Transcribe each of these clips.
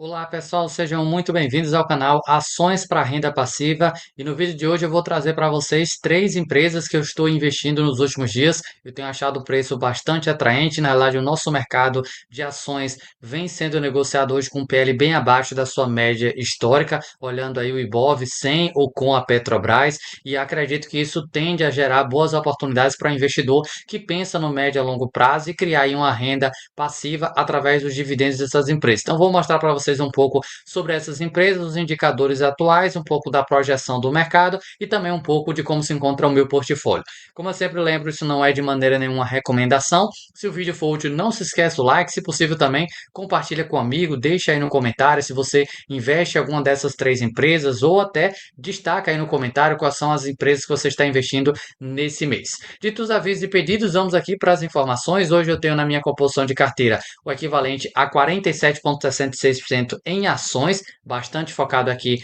Olá pessoal, sejam muito bem-vindos ao canal Ações para Renda Passiva e no vídeo de hoje eu vou trazer para vocês três empresas que eu estou investindo nos últimos dias. Eu tenho achado o preço bastante atraente, na verdade o nosso mercado de ações vem sendo negociado hoje com um PL bem abaixo da sua média histórica, olhando aí o Ibov sem ou com a Petrobras, e acredito que isso tende a gerar boas oportunidades para o investidor que pensa no médio a longo prazo e criar aí uma renda passiva através dos dividendos dessas empresas. Então vou mostrar para vocês um pouco sobre essas empresas, os indicadores atuais, um pouco da projeção do mercado e também um pouco de como se encontra o meu portfólio. Como eu sempre lembro, isso não é de maneira nenhuma recomendação. Se o vídeo for útil, não se esqueça do like, se possível também compartilha com um amigo, deixa aí no comentário se você investe em alguma dessas três empresas ou até destaca aí no comentário quais são as empresas que você está investindo nesse mês. Dito os avisos e pedidos, vamos aqui para as informações. Hoje eu tenho na minha composição de carteira o equivalente a 47,66% em ações, bastante focado aqui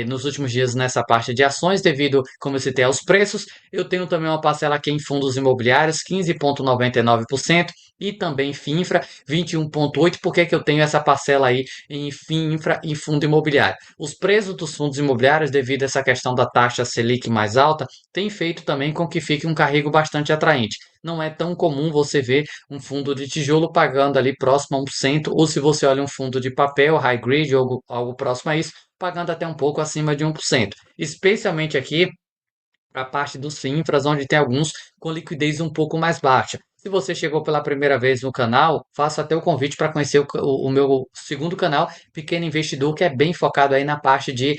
nos últimos dias nessa parte de ações, devido, como eu citei, aos preços. Eu tenho também uma parcela aqui em fundos imobiliários, 15,99%, e também FINFRA, 21,8%. Por que que eu tenho essa parcela aí em FINFRA e fundo imobiliário? Os preços dos fundos imobiliários, devido a essa questão da taxa Selic mais alta, tem feito também com que fique um carrego bastante atraente. Não é tão comum você ver um fundo de tijolo pagando ali próximo a 1%, ou se você olha um fundo de papel, high grade, ou algo próximo a isso, pagando até um pouco acima de 1%. Especialmente aqui para a parte dos FINFRAs, onde tem alguns com liquidez um pouco mais baixa. Se você chegou pela primeira vez no canal, faço até o convite para conhecer o meu segundo canal, Pequeno Investidor, que é bem focado aí na parte de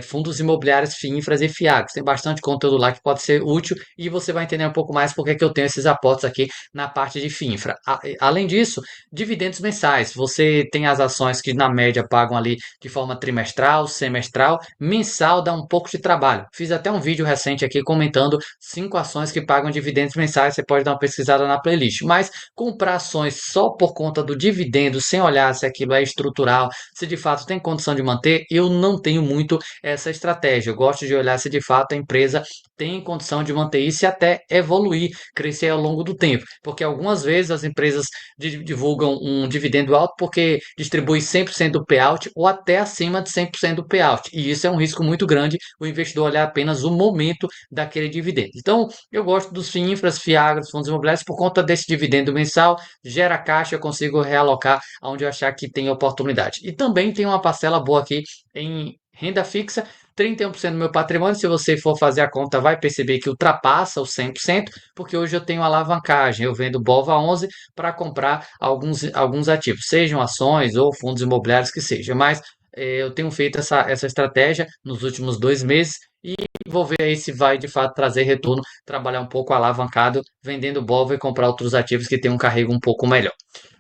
fundos imobiliários, FINFRAs e FIAGs. Tem bastante conteúdo lá que pode ser útil e você vai entender um pouco mais porque que eu tenho esses aportes aqui na parte de FINFRA. Além disso, dividendos mensais. Você tem as ações que na média pagam ali de forma trimestral, semestral, mensal dá um pouco de trabalho. Fiz até um vídeo recente aqui comentando 5 ações que pagam dividendos mensais. Você pode dar uma pesquisada na playlist. Mas comprar ações só por conta do dividendo, sem olhar se aquilo é estrutural, se de fato tem condição de manter, eu não tenho muito essa estratégia. Eu gosto de olhar se de fato a empresa tem condição de manter isso e até evoluir, crescer ao longo do tempo. Porque algumas vezes as empresas divulgam um dividendo alto porque distribui 100% do payout ou até acima de 100% do payout. E isso é um risco muito grande, o investidor olhar apenas o momento daquele dividendo. Então, eu gosto dos FINFRAs, FIAGRAs, fundos imobiliários, por conta desse dividendo mensal, gera caixa, eu consigo realocar onde eu achar que tem oportunidade. E também tem uma parcela boa aqui em renda fixa, 31% do meu patrimônio. Se você for fazer a conta, vai perceber que ultrapassa os 100%, porque hoje eu tenho alavancagem. Eu vendo BOVA 11 para comprar alguns ativos, sejam ações ou fundos imobiliários que seja. Mas eu tenho feito essa estratégia nos últimos 2 meses e vou ver aí se vai de fato trazer retorno, trabalhar um pouco alavancado, vendendo BOVA e comprar outros ativos que têm um carrego um pouco melhor.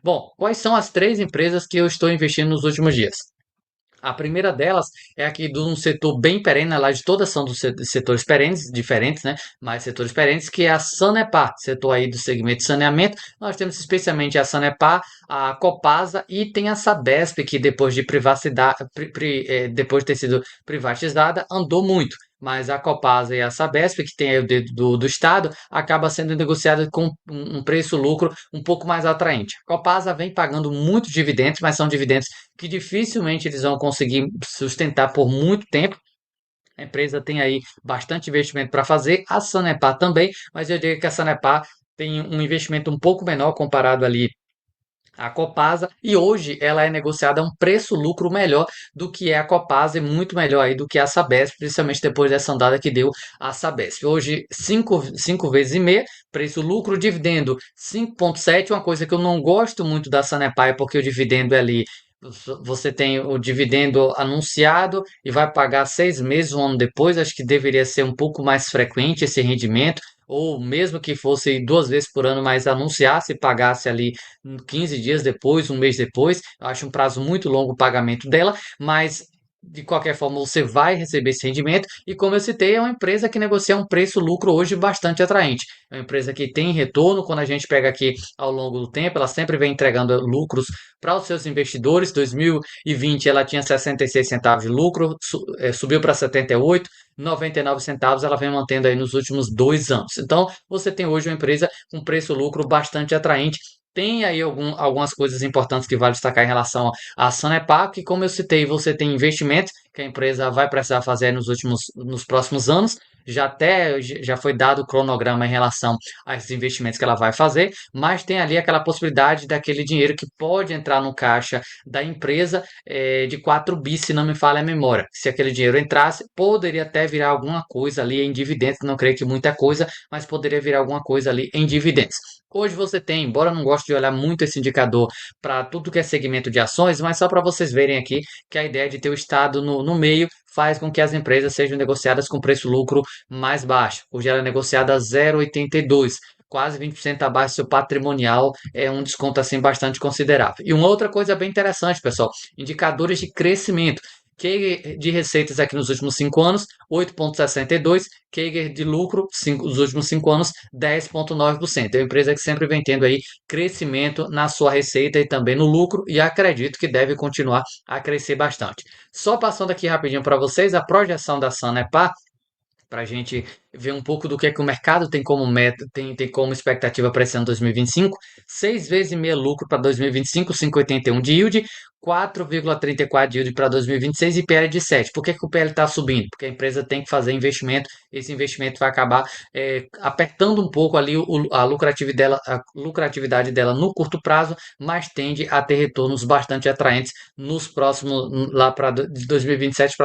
Bom, quais são as três empresas que eu estou investindo nos últimos dias? A primeira delas é aqui de um setor bem perene, lá de todas são dos setores perenes, diferentes, né? Mas setores perenes, que é a Sanepar, setor aí do segmento de saneamento. Nós temos especialmente a Sanepar, a Copasa e tem a Sabesp, que depois de privacidade, depois de ter sido privatizada, andou muito. Mas a Copasa e a Sabesp, que tem aí o dedo do Estado, acaba sendo negociada com um preço-lucro um pouco mais atraente. A Copasa vem pagando muitos dividendos, mas são dividendos que dificilmente eles vão conseguir sustentar por muito tempo. A empresa tem aí bastante investimento para fazer, a Sanepar também, mas eu diria que a Sanepar tem um investimento um pouco menor comparado ali à Copasa, e hoje ela é negociada a um preço-lucro melhor do que é a Copasa e muito melhor aí do que a Sabesp, principalmente depois dessa andada que deu a Sabesp. Hoje, cinco vezes e meia, preço-lucro, dividendo 5,7, uma coisa que eu não gosto muito da Sanepar, é porque o dividendo é ali. Você tem o dividendo anunciado e vai pagar 6 meses, um ano depois. Acho que deveria ser um pouco mais frequente esse rendimento, ou mesmo que fosse 2 vezes por ano, mas anunciasse e pagasse ali 15 dias depois, um mês depois. Eu acho um prazo muito longo o pagamento dela, mas de qualquer forma você vai receber esse rendimento. E como eu citei, é uma empresa que negocia um preço-lucro hoje bastante atraente. É uma empresa que tem retorno quando a gente pega aqui ao longo do tempo, ela sempre vem entregando lucros para os seus investidores. 2020 ela tinha 66 centavos de lucro, subiu para 78, 99 centavos ela vem mantendo aí nos últimos 2 anos. Então você tem hoje uma empresa com preço-lucro bastante atraente, Tem aí algumas coisas importantes que vale destacar em relação à Sanepar, que como eu citei, você tem investimentos que a empresa vai precisar fazer nos próximos anos. Já foi dado o cronograma em relação a esses investimentos que ela vai fazer, mas tem ali aquela possibilidade daquele dinheiro que pode entrar no caixa da empresa de 4 bi, se não me falha a memória. Se aquele dinheiro entrasse, poderia até virar alguma coisa ali em dividendos, não creio que muita coisa, mas poderia virar alguma coisa ali em dividendos. Hoje você tem, embora eu não goste de olhar muito esse indicador para tudo que é segmento de ações, mas só para vocês verem aqui que a ideia de ter o Estado no meio faz com que as empresas sejam negociadas com preço-lucro mais baixo. Hoje ela é negociada a 0,82, quase 20% abaixo do seu patrimonial, é um desconto assim bastante considerável. E uma outra coisa bem interessante, pessoal, indicadores de crescimento. CAGR de receitas aqui nos últimos 5 anos, 8,62. CAGR de lucro nos últimos 5 anos, 10,9%. É uma empresa que sempre vem tendo aí crescimento na sua receita e também no lucro, e acredito que deve continuar a crescer bastante. Só passando aqui rapidinho para vocês, a projeção da Sanepar para a gente ver um pouco do que é que o mercado tem como meta, tem como expectativa para esse ano 2025, 6,5 vezes lucro para 2025, 5,81 de yield, 4,34 de yield para 2026 e PL de 7. Por que, que o PL está subindo? Porque a empresa tem que fazer investimento, esse investimento vai acabar apertando um pouco ali a lucratividade dela no curto prazo, mas tende a ter retornos bastante atraentes nos próximos, lá para de 2027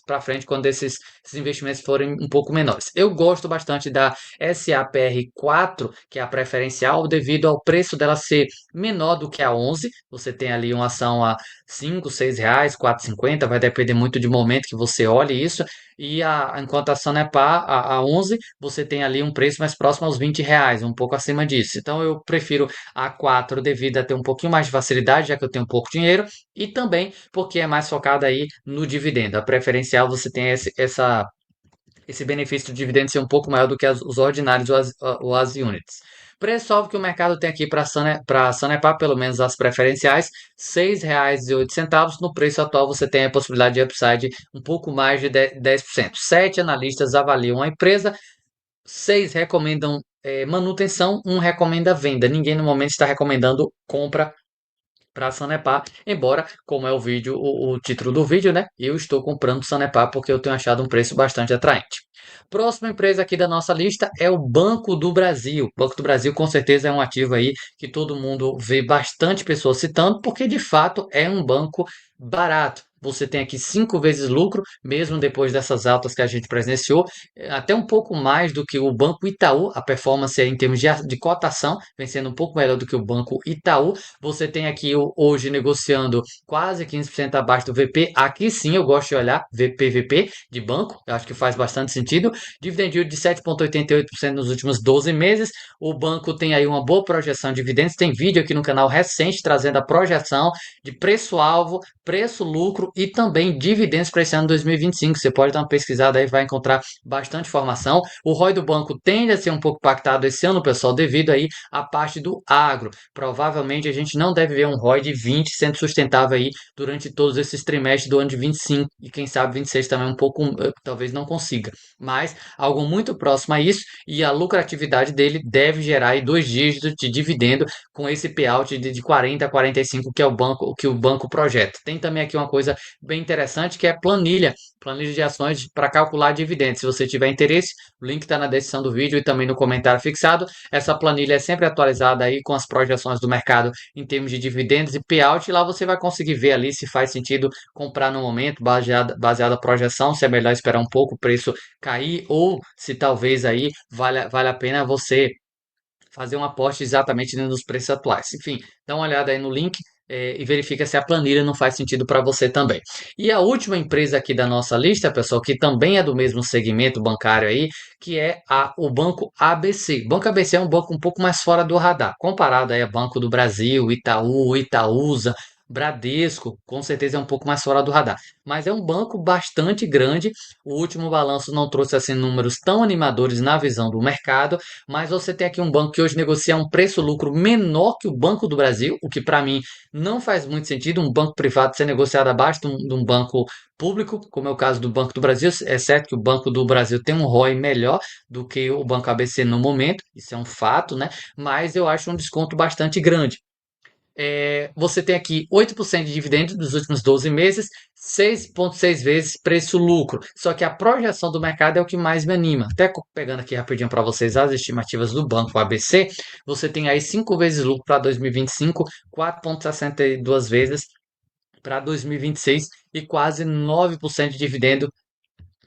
para frente, quando esses investimentos forem um pouco menores. Eu gosto bastante da SAPR4, que é a preferencial, devido ao preço dela ser menor do que a 11. Você tem ali uma ação a 5, 6 reais, 4,50, vai depender muito do momento que você olhe isso. E enquanto a Sanepar, a 11, você tem ali um preço mais próximo aos 20 reais, um pouco acima disso. Então eu prefiro a 4 devido a ter um pouquinho mais de facilidade, já que eu tenho pouco dinheiro, e também porque é mais focada aí no dividendo. A preferencial você tem esse benefício de dividendo ser um pouco maior do que os ordinários ou as units. Preço-alvo que o mercado tem aqui para a Sanepar, pelo menos as preferenciais, R$ 6,08. No preço atual você tem a possibilidade de upside um pouco mais de 10%. 7 analistas avaliam a empresa, 6 recomendam manutenção, um recomenda venda. Ninguém no momento está recomendando compra para Sanepar, embora, como é o título do vídeo, né? Eu estou comprando Sanepar porque eu tenho achado um preço bastante atraente. Próxima empresa aqui da nossa lista é o Banco do Brasil. O Banco do Brasil com certeza é um ativo aí que todo mundo vê bastante pessoas citando, porque de fato é um banco barato. Você tem aqui 5 vezes lucro, mesmo depois dessas altas que a gente presenciou, até um pouco mais do que o Banco Itaú. A performance em termos de cotação vem sendo um pouco melhor do que o Banco Itaú. Você tem aqui hoje negociando quase 15% abaixo do VP. Aqui sim eu gosto de olhar VP de banco, eu acho que faz bastante sentido. Dividend yield de 7,88% nos últimos 12 meses. O banco tem aí uma boa projeção de dividendos. Tem vídeo aqui no canal recente trazendo a projeção de preço-alvo, preço-lucro e também dividendos para esse ano 2025. Você pode dar uma pesquisada aí, vai encontrar bastante informação. O ROI do banco tende a ser um pouco impactado esse ano, pessoal, devido aí à parte do agro. Provavelmente a gente não deve ver um ROI de 20 sendo sustentável aí durante todos esses trimestres do ano de 25 e quem sabe 26 também um pouco, talvez não consiga, mas algo muito próximo a isso, e a lucratividade dele deve gerar aí 2 dígitos de dividendo com esse payout de 40 a 45 que é o banco projeta. Tem também aqui uma coisa bem interessante que é planilha de ações para calcular dividendos. Se você tiver interesse, o link está na descrição do vídeo e também no comentário fixado. Essa planilha é sempre atualizada aí com as projeções do mercado em termos de dividendos e payout. E lá você vai conseguir ver ali se faz sentido comprar no momento, baseado na projeção, se é melhor esperar um pouco o preço cair ou se talvez aí vale a pena você fazer um aporte exatamente dentro dos preços atuais. Enfim, dá uma olhada aí no link e verifica se a planilha não faz sentido para você também. E a última empresa aqui da nossa lista, pessoal, que também é do mesmo segmento bancário aí, que é o Banco ABC. O Banco ABC é um banco um pouco mais fora do radar, comparado aí a Banco do Brasil, Itaú, Itaúsa, Bradesco, com certeza é um pouco mais fora do radar, mas é um banco bastante grande. O último balanço não trouxe assim números tão animadores na visão do mercado, mas você tem aqui um banco que hoje negocia um preço-lucro menor que o Banco do Brasil, o que para mim não faz muito sentido um banco privado ser negociado abaixo de um banco público, como é o caso do Banco do Brasil, é certo que o Banco do Brasil tem um ROI melhor do que o Banco ABC no momento, isso é um fato, né? Mas eu acho um desconto bastante grande. Você tem aqui 8% de dividendos dos últimos 12 meses, 6,6 vezes preço-lucro. Só que a projeção do mercado é o que mais me anima. Até pegando aqui rapidinho para vocês as estimativas do Banco ABC, você tem aí 5 vezes lucro para 2025, 4,62 vezes para 2026 e quase 9% de dividendo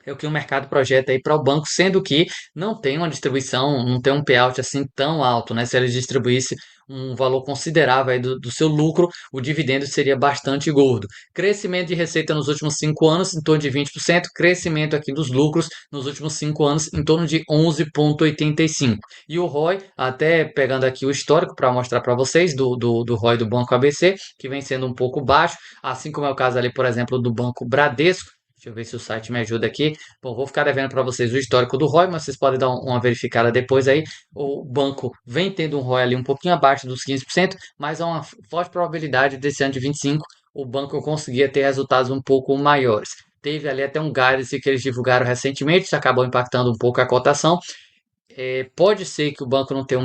é o que o mercado projeta aí para o banco, sendo que não tem uma distribuição, não tem um payout assim tão alto, né? Se eles distribuísse um valor considerável aí do seu lucro, o dividendo seria bastante gordo. Crescimento de receita nos últimos 5 anos em torno de 20%, crescimento aqui dos lucros nos últimos 5 anos em torno de 11,85%. E o ROI, até pegando aqui o histórico para mostrar para vocês do ROI do Banco ABC, que vem sendo um pouco baixo, assim como é o caso ali, por exemplo, do Banco Bradesco. Deixa eu ver se o site me ajuda aqui. Bom, vou ficar devendo para vocês o histórico do ROI, mas vocês podem dar uma verificada depois aí. O banco vem tendo um ROI ali um pouquinho abaixo dos 15%, mas há uma forte probabilidade desse ano de 25 o banco conseguir ter resultados um pouco maiores. Teve ali até um guidance que eles divulgaram recentemente, isso acabou impactando um pouco a cotação. Pode ser que o banco não tenha o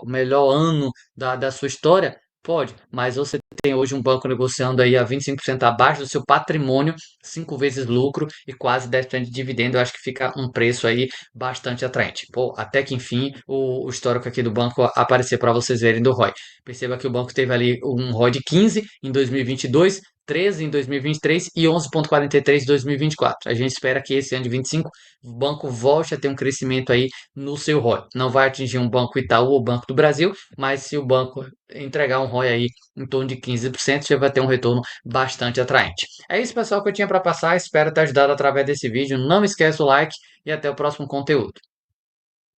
melhor ano da sua história, pode, mas você tem hoje um banco negociando aí a 25% abaixo do seu patrimônio, 5 vezes lucro e quase 10% de dividendo. Eu acho que fica um preço aí bastante atraente. Pô, até que enfim o histórico aqui do banco aparecer para vocês verem do ROI. Perceba que o banco teve ali um ROI de 15 em 2022, 13 em 2023 e 11,43 em 2024. A gente espera que esse ano de 25 o banco volte a ter um crescimento aí no seu ROI. Não vai atingir um Banco Itaú ou Banco do Brasil, mas se o banco entregar um ROI aí em torno de 15%, já vai ter um retorno bastante atraente. É isso, pessoal, que eu tinha para passar. Espero ter ajudado através desse vídeo. Não esqueça o like e até o próximo conteúdo.